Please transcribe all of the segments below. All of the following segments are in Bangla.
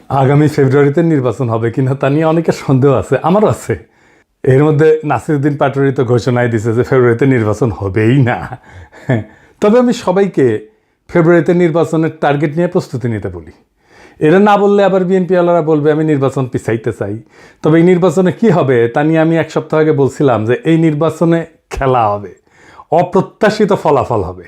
আগামী ফেব্রুয়ারিতে নির্বাচন হবে কিনা তা নিয়ে অনেকের সন্দেহ আছে, আমারও আছে। এর মধ্যে নাসিরউদ্দিন পাটোয়ারি তো ঘোষণায় দিছে যে ফেব্রুয়ারিতে নির্বাচন হবেই না। তবে আমি সবাইকে ফেব্রুয়ারিতে নির্বাচনের টার্গেট নিয়ে প্রস্তুতি নিতে বলি। এরা না বললে আবার বিএনপিওয়ালারা বলবে আমি নির্বাচন পিছাইতে চাই। তবে এই নির্বাচনে কি হবে তা নিয়ে আমি এক সপ্তাহ আগে বলছিলাম যে এই নির্বাচনে খেলা হবে, অপ্রত্যাশিত ফলাফল হবে।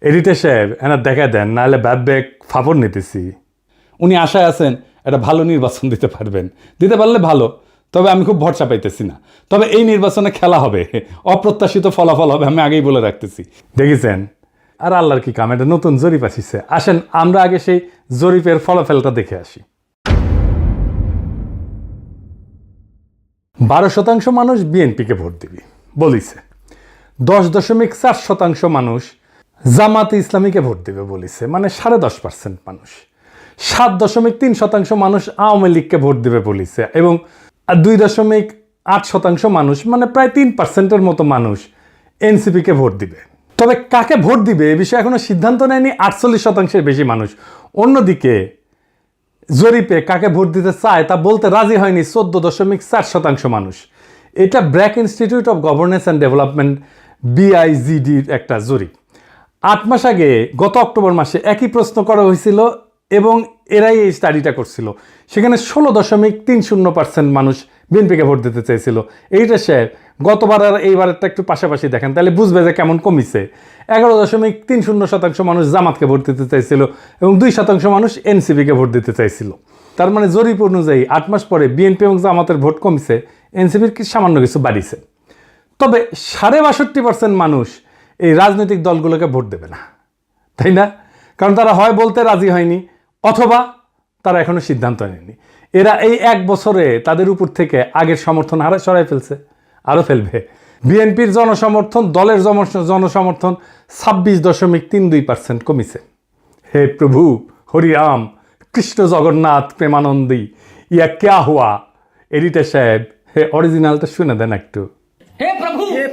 এডিটর সাহেব এনার দেখা দেন, নাহলে ব্যাক ফাপড় নিতেছি। উনি আশায় আছেন একটা ভালো নির্বাচন দিতে পারবেন, দিতে পারলে ভালো, তবে আমি খুব ভরসা পাইতেছি না। তবে এই নির্বাচনে খেলা হবে, অপ্রত্যাশিত ফলাফল হবে, আমি আগেই বলে রাখতেছি। দেখেছেন? আর আল্লাহর কি কাম, এটা নতুন জরিপ আসিছে। আসেন আমরা আগে সেই জরিপের ফলাফলটা দেখে আসি। 12% মানুষ বিএনপিকে ভোট দিবি বলিছে, 10.4% মানুষ জামাতে ইসলামীকে ভোট দেবে বলিছে, মানে 10.5% মানুষ। 7.3% মানুষ আওয়ামী লীগকে ভোট দেবে বলিছে, এবং 2.8% মানুষ, মানে প্রায় 3%-এর মতো মানুষ এনসিপিকে ভোট দিবে। তবে কাকে ভোট দিবে এ বিষয়ে এখনো সিদ্ধান্ত নেয়নি 48%-এর বেশি মানুষ। অন্যদিকে জরিপে কাকে ভোট দিতে চায় তা বলতে রাজি হয়নি 14.4% মানুষ। এটা BRAC institute of governance and development BIGDর একটা জরিপ। 8 মাস আগে গত অক্টোবর মাসে একই প্রশ্ন করা হয়েছিল এবং এরাই এই স্টাডিটা করছিল। সেখানে 16.30% মানুষ বিএনপিকে ভোট দিতে চেয়েছিল। এইটা স্যার গতবার আর এইবারেরটা একটু পাশাপাশি দেখেন, তাহলে বুঝবে যে কেমন কমিছে। 11.30% মানুষ জামাতকে ভোট দিতে চাইছিল এবং 2% মানুষ এনসিপিকে ভোট দিতে চাইছিল। তার মানে জরিপ অনুযায়ী 8 মাস পরে বিএনপি এবং জামাতের ভোট কমিছে, এনসিপির সামান্য কিছু বাড়িছে। তবে 62% মানুষ এই রাজনৈতিক দলগুলোকে ভোট দেবে না, তাই না? কারণ তারা হয় বলতে রাজি হয়নি, অথবা তারা এখনো সিদ্ধান্ত নেয়নি। এরা এই 1 বছরে তাদের উপর থেকে আগের সমর্থন সরাই ফেলছে, আরও ফেলবে। বিএনপির জনসমর্থন, দলের জনসমর্থন 26.32% কমিছে। হে প্রভু হরিরাম কৃষ্ণ জগন্নাথ প্রেমানন্দী, ইয়া ক্যা হুয়া? এডিটর সাহেব অরিজিনালটা শুনে দেন একটু। हे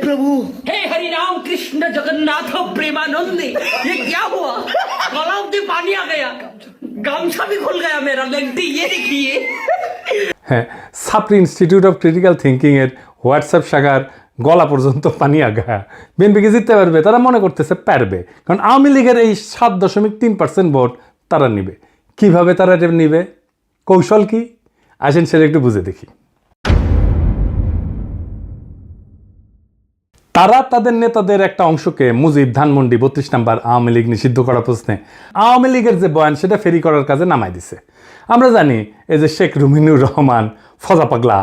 प्रभु हे हरि राम कृष्ण जगन्नाथ प्रेमानंदी, ये क्या हुआ? गलाव में पानी आ गया, गामछा भी खुल गया मेरा, लेंटी ये देखिए। হ্যাঁ, সাপ্রি ইনস্টিটিউট অফ ক্রিটিক্যাল থিঙ্কিং এর হোয়াটসঅ্যাপ শাখার গলা পর্যন্ত পানি আগা। বিএনপিকে জিততে পারবে, তারা মনে করতেছে পারবে, কারণ আওয়ামী লীগের এই 7.3% ভোট তারা নিবে। কিভাবে তারা এটা নিবে, কৌশল কি? আসেন সেটা একটু বুঝে দেখি। তারা তাদের নেতাদের একটা অংশকে মুজিব, ধানমন্ডি, 32 নম্বর আওয়ামী লীগ নিষিদ্ধ করা প্রশ্নে আওয়ামী লীগের যে বয়ান সেটা ফেরি করার কাজে নামাই দিছে। আমরা জানি এই যে শেখ রুমিনুর রহমান, ফজা পাগলা,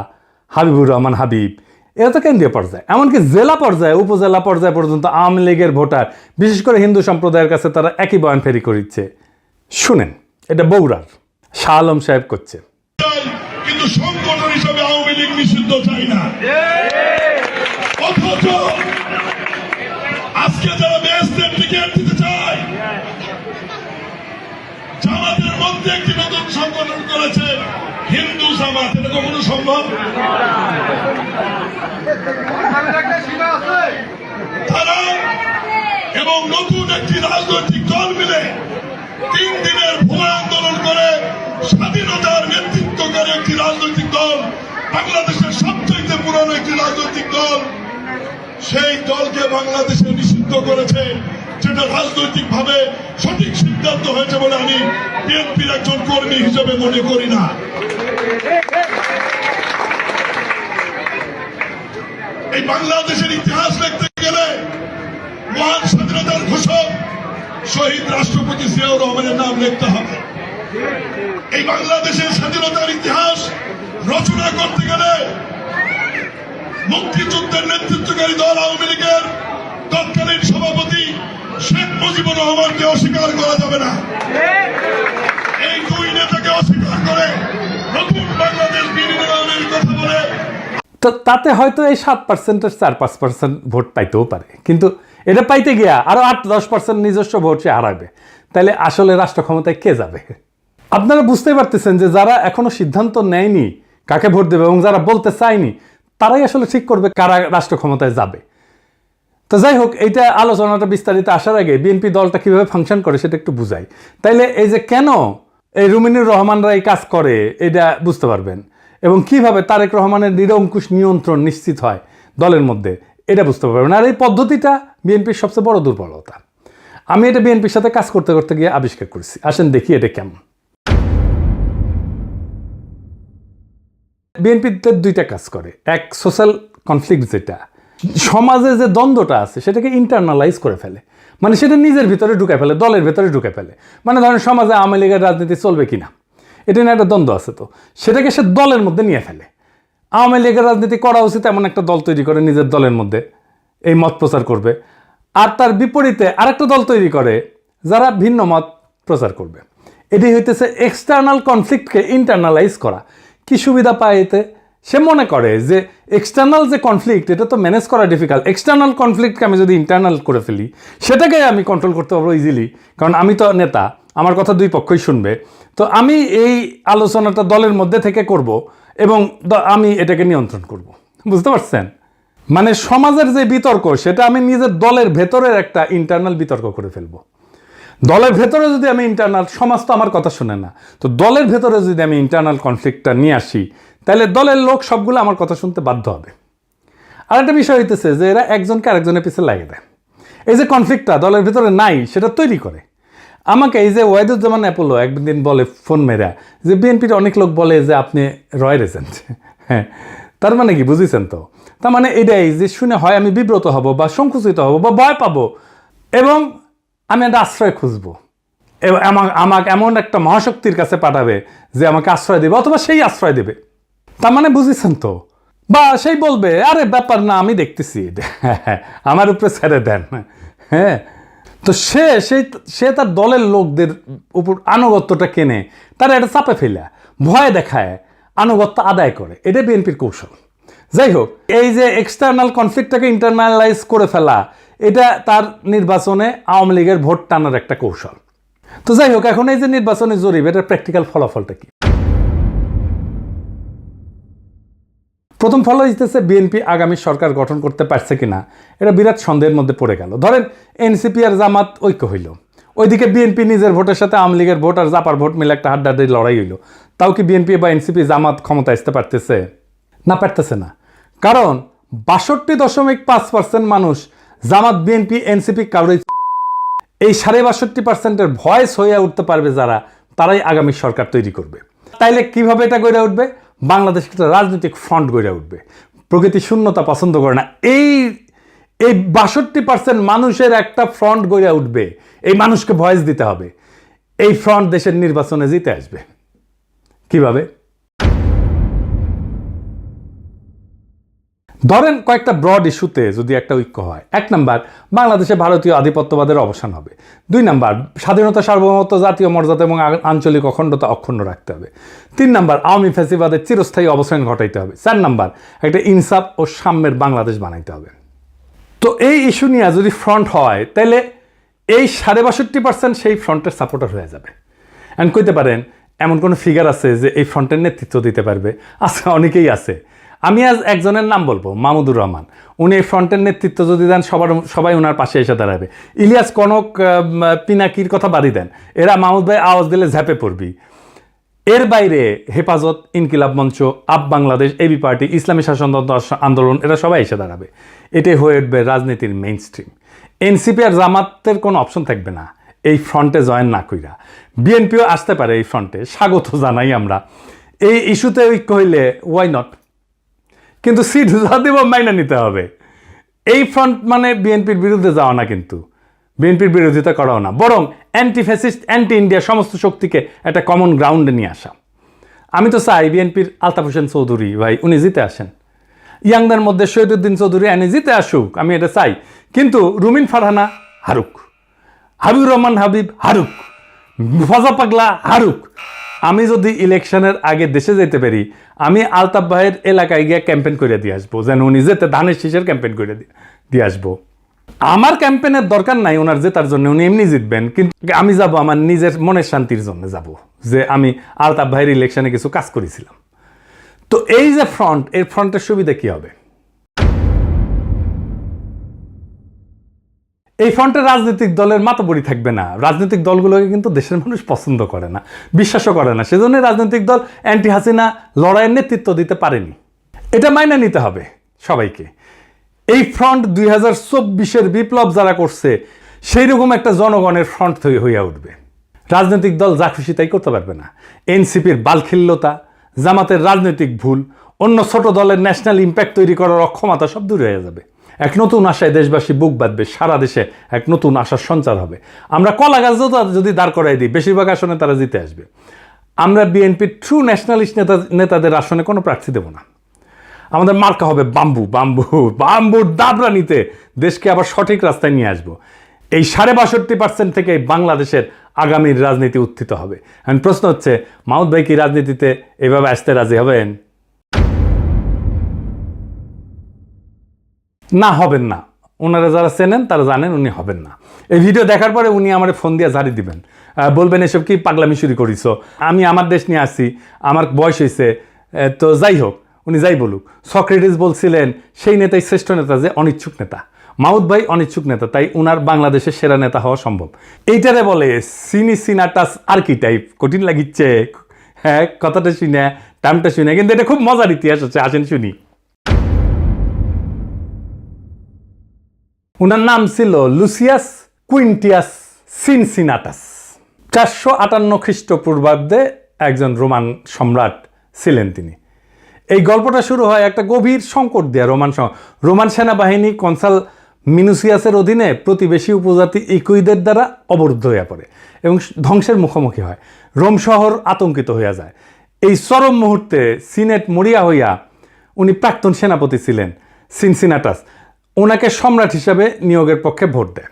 হাবিবুর রহমান হাবিব, এরা তো কেন্দ্রীয় পর্যায়ে, এমনকি জেলা পর্যায়ে, উপজেলা পর্যায়ে পর্যন্ত আওয়ামী লীগের ভোটার, বিশেষ করে হিন্দু সম্প্রদায়ের কাছে তারা একই বয়ান ফেরি করিচ্ছে। শুনেন, এটা বগুড়ার শাহ আলম সাহেব করছে। কিন্তু সংগঠন হিসেবে আওয়ামী লীগ নিষিদ্ধ চাই না। অথচ আজকে যারা বেহেশতের টিকিট দিতে চায়, জামাতের মধ্যে একটি নতুন সংগঠন করেছে হিন্দু জামাত, এটা কখনো সম্ভব? তারা এবং নতুন একটি রাজনৈতিক দল মিলে 3 দিনের ভুয়া আন্দোলন করে স্বাধীনতার নেতৃত্বকারী একটি রাজনৈতিক দল, বাংলাদেশের সবচেয়ে পুরনো একটি রাজনৈতিক দল, সেই দলকে বাংলাদেশে নিষিদ্ধ করেছে, যেটা রাজনৈতিক ভাবে সঠিক সিদ্ধান্ত হয়েছে বলে আমি বিএনপির একজন কর্মী হিসেবে মনে করি না। এই বাংলাদেশের ইতিহাস লিখতে গেলে মহান স্বাধীনতার ঘোষক শহীদ রাষ্ট্রপতি জিয়াউর রহমানের নাম লিখতে হবে। এই বাংলাদেশের স্বাধীনতার ইতিহাস রচনা করতে গেলে মুক্তিযুদ্ধের নেতৃত্বকারী দল আওয়ামী লীগের তৎকালীন সভাপতি শেখ মুজিবুর রহমানকে অস্বীকার করা যাবে না। এই 2 নেতাকে অস্বীকার করে নতুন বাংলাদেশ বিনির্মাণের কথা বলে, তো তাতে হয়তো এই 7%-এর 4-5% ভোট পাইতেও পারে, কিন্তু এটা পাইতে গিয়া আরো 8-10% নিজস্ব ভোট সে হারাবে। তাহলে আসলে রাষ্ট্র ক্ষমতায় কে যাবে? আপনারা বুঝতে পারতেছেন যে যারা এখনো সিদ্ধান্ত নেয়নি কাকে ভোট দেবে এবং যারা বলতে চায়নি, তারাই আসলে ঠিক করবে কারা রাষ্ট্র ক্ষমতায় যাবে। তো যাই হোক, এইটা আলোচনাটা বিস্তারিত আসার আগে বিএনপি দলটা কিভাবে ফাংশন করে সেটা একটু বুঝাই। তাইলে এই যে কেন এই রুমিনুর রহমানরা এই কাজ করে এটা বুঝতে পারবেন, এবং কিভাবে তারেক রহমানের নিরঙ্কুশ নিয়ন্ত্রণ নিশ্চিত হয় দলের মধ্যে এটা বুঝতে পারবেন। আর এই পদ্ধতিটা বিএনপির সবচেয়ে বড় দুর্বলতা। আমি এটা বিএনপির সাথে কাজ করতে করতে গিয়ে আবিষ্কার করেছি। আসেন দেখি এটা কেমন। বিএনপিতে দুইটা কাজ করে। এক, সোশ্যাল কনফ্লিক্ট, যেটা সমাজে যে দ্বন্দ্বটা আছে সেটাকে ইন্টারনালাইজ করে ফেলে, মানে সেটা নিজের ভিতরে ঢুকে ফেলে, দলের ভিতরে ঢুকে ফেলে। মানে ধরেন সমাজে আওয়ামী লীগের রাজনীতি চলবে কিনা, এটা নিয়ে একটা দ্বন্দ্ব আছে, তো সেটাকে সে দলের মধ্যে নিয়ে ফেলে। আওয়ামী লীগের রাজনীতি করা উচিত এমন একটা দল তৈরি করে নিজের দলের মধ্যে এই মত প্রচার করবে, আর তার বিপরীতে আরেকটা দল তৈরি করে যারা ভিন্ন মত প্রচার করবে। এটি হইতেছে এক্সটার্নাল কনফ্লিক্টকে ইন্টারনালাইজ করা। কি সুবিধা পায় এতে? সে মনে করে যে এক্সটার্নাল যে কনফ্লিক্ট এটা তো ম্যানেজ করা ডিফিকাল্ট, এক্সটার্নাল কনফ্লিক্টকে আমি যদি ইন্টারনাল করে ফেলি সেটাকে আমি কন্ট্রোল করতে পারবো ইজিলি, কারণ আমি তো নেতা, আমার কথা দুই পক্ষই শুনবে। তো আমি এই আলোচনাটা দলের মধ্যে থেকে করব এবং আমি এটাকে নিয়ন্ত্রণ করব। বুঝতে পারছেন? মানে সমাজের যে বিতর্ক সেটা আমি নিজের দলের ভেতরের একটা ইন্টারনাল বিতর্ক করে ফেলবো। দলের ভেতরে যদি আমি ইন্টারনাল, সমাজ তো আমার কথা শুনে না, তো দলের ভেতরে যদি আমি ইন্টারনাল কনফ্লিক্টটা নিয়ে আসি তাহলে দলের লোক সবগুলো আমার কথা শুনতে বাধ্য হবে। আর একটা বিষয় হইতেছে যে এরা একজনকে আরেকজনের পিছিয়ে লাগিয়ে দেয়। এই যে কনফ্লিক্টটা দলের ভেতরে নাই সেটা তৈরি করে। আমাকে এই যে ওয়াহিদুজ্জামান অ্যাপোলো একদিন বলে ফোন মেরা যে বিএনপির অনেক লোক বলে যে আপনি রয়ের এজেন্ট। হ্যাঁ, তার মানে কি বুঝেছেন? তো তার মানে এটাই যে শুনে হয় আমি বিব্রত হব বা সংকুচিত হব বা ভয় পাবো, এবং আমি একটা আশ্রয় খুঁজবো, এবং আমাকে এমন একটা মহাশক্তির কাছে পাঠাবে যে আমাকে আশ্রয় দেবে, অথবা সেই আশ্রয় দেবে। তার মানে বুঝেছেন তো? বা সেই বলবে আরে ব্যাপার না, আমি দেখতেছি, আমার উপরে ছেড়ে দেন। হ্যাঁ, তো সে তার দলের লোকদের উপর আনুগত্যটা কেনে, তারা এটা চাপে ফেলে ভয় দেখায় আনুগত্য আদায় করে। এটা বিএনপির কৌশল। যাই হোক, এই যে এক্সটার্নাল কনফ্লিক্টটাকে ইন্টারনালাইজ করে ফেলা, এটা তার নির্বাচনে আওয়ামী লীগের ভোট টানার একটা কৌশল। তো যাই হোক, এখন এই যে নির্বাচনী জরিপ, এটার প্র্যাকটিক্যাল ফলাফলটা কি? প্রথম ফল হইতেছে বিএনপি আগামী সরকার গঠন করতে পারছে কিনা এটা বিরাট সন্দেহের মধ্যে পড়ে গেল। ধরেন এনসিপি আর জামাত ঐক্য হইল, ওইদিকে বিএনপি নিজের ভোটের সাথে আওয়ামী লীগের ভোট আর জাপার ভোট মিলে একটা হাড্ডাহাড্ডি লড়াই হইল। তাও কি বিএনপি বা এনসিপি জামাত ক্ষমতা আসতে পারতেছে? না, পারতেছে না। কারণ 62.5% মানুষ জামাত, বিএনপি, এনসিপি কাউরে এই 62.5%-এর ভয়েস হয়ে উঠতে পারবে যারা, তারাই আগামী সরকার তৈরি করবে। তাইলে কিভাবে এটা গড়ে উঠবে? বাংলাদেশ একটা রাজনৈতিক ফ্রন্ট গড়ে উঠবে। প্রকৃতি শূন্যতা পছন্দ করে না। এই 62% মানুষের একটা ফ্রন্ট গড়ে উঠবে। এই মানুষকে ভয়েস দিতে হবে। এই ফ্রন্ট দেশের নির্বাচনে জিতে আসবে। কিভাবে? ধরেন কয়েকটা ব্রড ইস্যুতে যদি একটা ঐক্য হয়। 1 নাম্বার, বাংলাদেশে ভারতীয় আধিপত্যবাদের অবসান হবে। 2 নাম্বার, স্বাধীনতা, সার্বভৌমত্ব, জাতীয় মর্যাদা এবং আঞ্চলিক অখণ্ডতা অক্ষুণ্ণ রাখতে হবে। 3 নাম্বার, আওয়ামী ফ্যাসিবাদের চিরস্থায়ী অবসান ঘটাইতে হবে। 4 নাম্বার, একটা ইনসাফ ও সাম্যের বাংলাদেশ বানাইতে হবে। তো এই ইস্যু নিয়ে যদি ফ্রন্ট হয় তাহলে এই 62.5% সেই ফ্রন্টের সাপোর্টার হয়ে যাবে। এন্ড কইতে পারেন এমন কোনো ফিগার আছে যে এই ফ্রন্টের নেতৃত্ব দিতে পারবে? আছে, অনেকেই আছে। আমি আজ একজনের নাম বলবো, মাহমুদুর রহমান। উনি এই ফ্রন্টের নেতৃত্ব যদি দেন সবাই ওনার পাশে এসে দাঁড়াবে। ইলিয়াস কনক, পিনাকির কথা বাদই দেন, এরা মাহমুদ ভাই আওয়াজ দিলে ঝাঁপে পড়বি। এর বাইরে হেফাজত, ইনকিলাব মঞ্চ, আপ বাংলাদেশ, এবি পার্টি, ইসলামী শাসনতন্ত্র আন্দোলন, এরা সবাই এসে দাঁড়াবে। এটাই হয়ে উঠবে রাজনীতির মেইন স্ট্রিম। এনসিপি আর জামাতের কোনো অপশন থাকবে না এই ফ্রন্টে জয়েন না কইরা। বিএনপিও আসতে পারে এই ফ্রন্টে, স্বাগত জানাই আমরা। এই ইস্যুতে ঐক্য হইলে ওয়াই নট, কিন্তু সিট যা দেব মাইনা নিতে হবে। এই ফ্রন্ট মানে বিএনপির বিরুদ্ধে যাওয়া না, কিন্তু বিএনপির বিরোধিতা করাও না, বরং অ্যান্টি ফ্যাসিস্ট, অ্যান্টি ইন্ডিয়া সমস্ত শক্তিকে একটা কমন গ্রাউন্ডে নিয়ে আসা। আমি তো চাই বিএনপির আলতাফ হোসেন চৌধুরী ভাই উনি জিতে আসেন, ইয়াংদের মধ্যে শহীদুদ্দিন চৌধুরী এনে জিতে আসুক, আমি এটা চাই। কিন্তু রুমিন ফারহানা হারুক, হাবিবুর রহমান হাবিব হারুক, ফজা পাগলা হারুক। আমি যদি ইলেকশনের আগে দেশে যেতে পারি, আমি আলতাফ ভাইয়ের এলাকায় গিয়ে ক্যাম্পেইন করে দিয়ে আসবো, যেন উনি যেতে ধানের শীষের ক্যাম্পেইন করে দিয়ে আসবো। আমার ক্যাম্পেইনের দরকার নাই ওনার জেতার জন্য, উনি এমনি জিতবেন, কিন্তু আমি যাব আমার নিজের মনের শান্তির জন্য যাব, যে আমি আলতাফ ভাইয়ের ইলেকশনে কিছু কাজ করেছিলাম। তো এই যে ফ্রন্ট, এর ফ্রন্টের সুবিধা কি হবে? এই ফ্রন্টে রাজনৈতিক দলের মাতবরি থাকবে না। রাজনৈতিক দলগুলোকে কিন্তু দেশের মানুষ পছন্দ করে না, বিশ্বাসও করে না। সেজন্য রাজনৈতিক দল অ্যান্টি হাসিনা লড়াইয়ের নেতৃত্ব দিতে পারেনি। এটা মাইনে নিতে হবে সবাইকে। এই ফ্রন্ট 2024-এর বিপ্লব যারা করছে সেই রকম একটা জনগণের ফ্রন্ট হইয়া উঠবে। রাজনৈতিক দল যা খুশি তাই করতে পারবে না। এনসিপির বালখিল্যতা, জামাতের রাজনৈতিক ভুল, অন্য ছোট দলের ন্যাশনাল ইম্প্যাক্ট তৈরি করার অক্ষমতা সব দূর হয়ে যাবে। এক নতুন আশায় দেশবাসী বুক বাঁধবে, সারা দেশে এক নতুন আশার সঞ্চার হবে। আমরা কলা গাছ যদি দাঁড় করাই দিই, বেশিরভাগ আসনে তারা জিতে আসবে। আমরা বিএনপির ট্রু ন্যাশনালিস্ট নেতাদের আসনে কোনো প্রার্থী দেব না। আমাদের মার্কা হবে বাম্বু। বাম্বুর দাবরা নিতে দেশকে আবার সঠিক রাস্তায় নিয়ে আসবো। এই 62% থেকে বাংলাদেশের আগামীর রাজনীতি উত্থিত হবে। এখন প্রশ্ন হচ্ছে, মাহমুদ ভাই কি রাজনীতিতে এভাবে আসতে রাজি হবেন? না, হবেন না। ওনারা যারা চেনেন তারা জানেন উনি হবেন না। এই ভিডিও দেখার পরে উনি আমার ফোন দিয়ে ঝাড়ি দিবেন, বলবেন এসব কি পাগলামি শুরু করিস, আমি আমার দেশ নিয়ে আসছি, আমার বয়স হয়েছে। তো যাই হোক, উনি যাই বলুক। সক্রেটিস বলছিলেন সেই নেতাই শ্রেষ্ঠ নেতা যে অনিচ্ছুক নেতা। মাহমুদ ভাই অনিচ্ছুক নেতা, তাই উনার বাংলাদেশের সেরা নেতা হওয়া সম্ভব। এইটারে বলে সিনাটাস আর্কিটাইপ। কঠিন লাগিচ্ছে হ্যাঁ কথাটা শুনে, টার্মটা শুনে, কিন্তু এটা খুব মজার ইতিহাস আছে। আসেন শুনি। উনার নাম ছিল লুসিয়াস কুইন্টিয়াস সিনসিনাটাস। 458 খ্রিস্টপূর্বাব্দে একজন রোমান সম্রাট ছিলেন তিনি। এই গল্পটা শুরু হয় একটা গভীর সংকট দিয়ে। রোমান সেনাবাহিনী কনসাল মিনুসিয়াসের অধীনে প্রতিবেশী উপজাতি ইকুইদের দ্বারা অবরুদ্ধ হয়ে পড়ে এবং ধ্বংসের মুখোমুখি হয়। রোম শহর আতঙ্কিত হইয়া যায়। এই চরম মুহূর্তে সিনেট মরিয়া হইয়া, উনি প্রাক্তন সেনাপতি ছিলেন সিনসিনাটাস, ওনাকে সম্রাট হিসাবে নিয়োগের পক্ষে ভোট দেয়।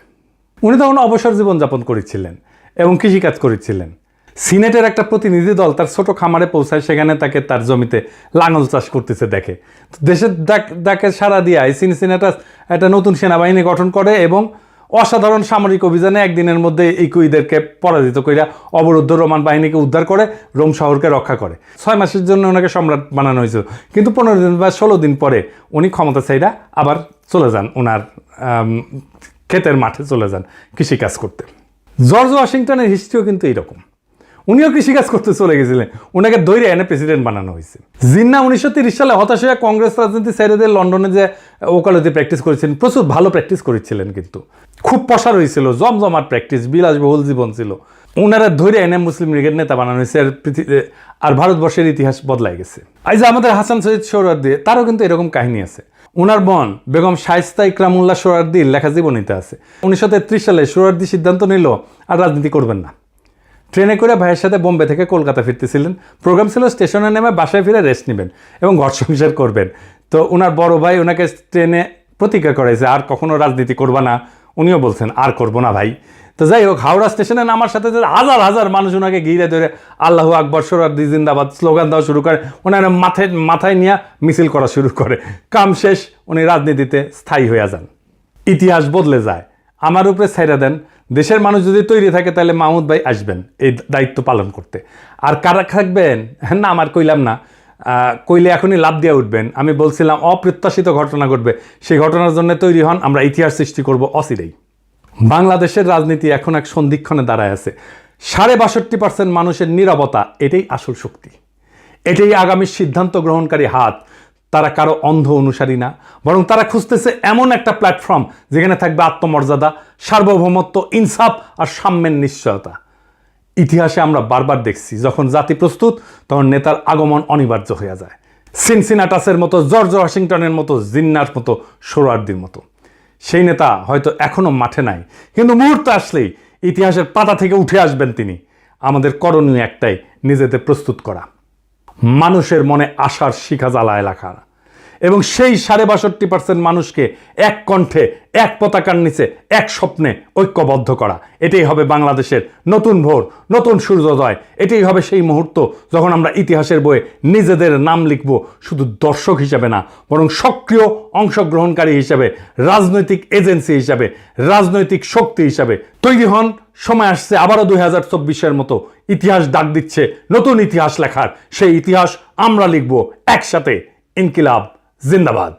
উনি তখন অবসর জীবনযাপন করেছিলেন এবং কৃষিকাজ করেছিলেন। সিনেটের একটা প্রতিনিধি দল তার ছোট খামারে পৌঁছায়, সেখানে তাকে তার জমিতে লাঙল চাষ করতেছে দেখে। দেশের ডাকে সাড়া দিয়ে সিনসিনাটাস একটা নতুন সেনাবাহিনী গঠন করে এবং অসাধারণ সামরিক অভিযানে একদিনের মধ্যে ইকুইদেরকে পরাজিত কইরা অবরুদ্ধ রোমান বাহিনীকে উদ্ধার করে রোম শহরকে রক্ষা করে। 6 মাসের জন্য ওনাকে সম্রাট বানানো হয়েছিল, কিন্তু 15 দিন বা 16 দিন পরে উনি ক্ষমতা চাইরা আবার চলে যান, ওনার ক্ষেতের মাঠে চলে যান কৃষিকাজ করতে। জর্জ ওয়াশিংটনের হিস্ট্রিও কিন্তু এইরকম। উনিও কৃষিকাজ করতে চলে গেছিলেন, ওনাকে ধৈর্য এনে প্রেসিডেন্ট বানানো হয়েছে। জিন্না 1930 সালে হতাশ হয়ে কংগ্রেস রাজনীতি ছেড়ে দিয়ে লন্ডনে যে ওকালতি প্র্যাকটিস করেছিলেন, প্রচুর ভালো প্র্যাকটিস করেছিলেন, কিন্তু খুব পসার হয়েছিল, জমজমাট প্র্যাকটিস, বিলাসবহুল জীবন ছিল। ওনারা ধৈর্য এনে মুসলিম লীগের নেতা বানানো হয়েছে, আর ভারতবর্ষের ইতিহাস বদলাই গেছে। এই যে আমাদের হাসান সৈয়দ সোহরাওয়ার্দী, তারও কিন্তু এরকম কাহিনী আছে। ওনার বোন বেগম শায়েস্তা ইকরামুল্লাহ সোহরাওয়ার্দীর লেখা জীবনীতে আছে। 1933 সালে সোহরাওয়ার্দী সিদ্ধান্ত নিল আর রাজনীতি করবেন না। ট্রেনে করে ভাইয়ের সাথে বোম্বে থেকে কলকাতা ফিরতেছিলেন। প্রোগ্রাম ছিল স্টেশনে নেমে বাসায় ফিরে রেস্ট নেবেন এবং ঘর সংসার করবেন। তো ওনার বড় ভাই ওনাকে ট্রেনে প্রতিজ্ঞা করাইছে আর কখনো রাজনীতি করবা না। উনিও বলছেন আর করবো না ভাই। তো যাই হোক, হাওড়া স্টেশনে নামার সাথে সাথে হাজার হাজার মানুষ ওনাকে ঘিরে ধরে আল্লাহু আকবর, সোহরাওয়ার্দী জিন্দাবাদ স্লোগান দেওয়া শুরু করে। ওনার মাথায় নিয়ে মিছিল করা শুরু করে। কাম শেষ, উনি রাজনীতিতে স্থায়ী হয়ে যান। ইতিহাস বদলে যায়। আমার উপরে ছাইরা দেন। দেশের মানুষ যদি তৈরি থাকে তাহলে মাহমুদ ভাই আসবেন এই দায়িত্ব পালন করতে। আর কারা থাকবেন না আমার কইলাম না, কইলে এখনই লাভ দিয়ে উঠবেন। আমি বলছিলাম অপ্রত্যাশিত ঘটনা ঘটবে, সেই ঘটনার জন্য তৈরি হন, আমরা ইতিহাস সৃষ্টি করব অচিরেই। বাংলাদেশের রাজনীতি এখন এক সন্ধিক্ষণে দাঁড়ায় আছে। 62% মানুষের নীরবতা, এটাই আসল শক্তি, এটাই আগামী সিদ্ধান্ত গ্রহণকারী হাত। তারা কারো অন্ধ অনুসারী না, বরং তারা খুঁজতেছে এমন একটা প্ল্যাটফর্ম যেখানে থাকবে আত্মমর্যাদা, সার্বভৌমত্ব, ইনসাফ আর সাম্যের নিশ্চয়তা। ইতিহাসে আমরা বারবার দেখছি, যখন জাতি প্রস্তুত তখন নেতার আগমন অনিবার্য হয়ে যায়। সিনসিনাটাসের মতো, জর্জ ওয়াশিংটনের মতো, জিন্নার মতো, সোহরাওয়ার্দীর মতো। সেই নেতা হয়তো এখনো মাঠে নাই, কিন্তু মুহূর্ত আসলেই ইতিহাসের পাতা থেকে উঠে আসবেন তিনি। আমাদের করণীয় একটাই, নিজেদের প্রস্তুত করা, মানুষের মনে আশার শিখা জ্বালায় রাখা এবং সেই 62% মানুষকে এক কণ্ঠে, এক পতাকার নিচে, এক স্বপ্নে ঐক্যবদ্ধ করা। এটাই হবে বাংলাদেশের নতুন ভোর, নতুন সূর্যোদয়। এটাই হবে সেই মুহূর্ত যখন আমরা ইতিহাসের বইয়ে নিজেদের নাম লিখব, শুধু দর্শক হিসাবে না, বরং সক্রিয় অংশগ্রহণকারী হিসাবে, রাজনৈতিক এজেন্সি হিসাবে, রাজনৈতিক শক্তি হিসাবে। তৈরি হন, সময় আসছে আবারও 2024-এর মতো। ইতিহাস ডাক দিচ্ছে নতুন ইতিহাস লেখার। সেই ইতিহাস আমরা লিখব একসাথে। ইনকিলাব জিন্দাবাদ।